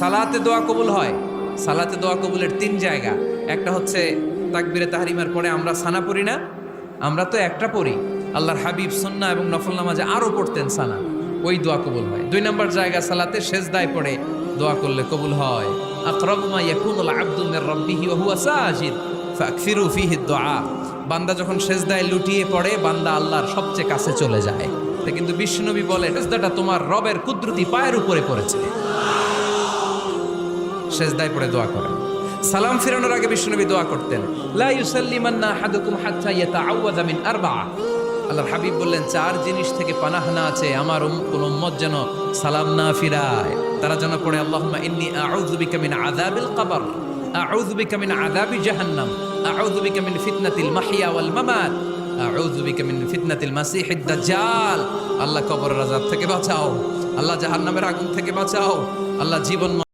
সালাতে দোয়া কবুল হয়। সালাতে দোয়া কবুলের তিন জায়গা। একটা হচ্ছে তাকবীরে তাহরিমার পরে আমরা সানা পড়ি না, আমরা তো একটা পড়ি, আল্লাহর হাবিব সুন্নাহ এবং নফল নামাজে আরো পড়তেন সানা, ওই দোয়া কবুল হয়। দুই নম্বর জায়গা সালাতে সেজদায় পড়ে দোয়া করলে কবুল হয়। আকরাবু মা ইয়াকুনুল আবদু মির রাব্বিহি ওয়া হুয়া সাজিদ ফাকসিরু ফীহি দুআ। বান্দা যখন সেজদায় লুটিয়ে পড়ে, বান্দা আল্লাহর সবচেয়ে কাছে চলে যায়। তা কিন্তু বিশ্বনবী বলে, সেজদাটা তোমার রবের কুদরতি পায়ের উপরে পড়েছে। সেজদায় পড়ে দোয়া করেন। সালাম ফিরানোর আগে বিশ্বনবী দোয়া করতেন, লা ইউসাল্লিমান্না আহাদুকুম হাত্তা ইয়াতাআওয়াযা মিন আরবা'a। আল্লাহর হাবিব বললেন, চার জিনিস থেকে পানাহ না আছে আমার কোন উম্মত যেন সালাম না ফিরায়। তারা যেন পড়ে, আল্লাহুম্মা ইন্নী আউযু বিকা মিন আযাবিল কবর, আউযু বিকা মিন আযাবি জাহান্নাম, আউযু বিকা মিন ফিতনাতিল মাহইয়া ওয়াল মামাত, আউযু বিকা মিন ফিতনাতিল মাসিহিদ দাজ্জাল। আল্লাহ কবরের আযাব থেকে বাঁচাও, আল্লাহ জাহান্নামের আগুন থেকে বাঁচাও, আল্লাহ জীবন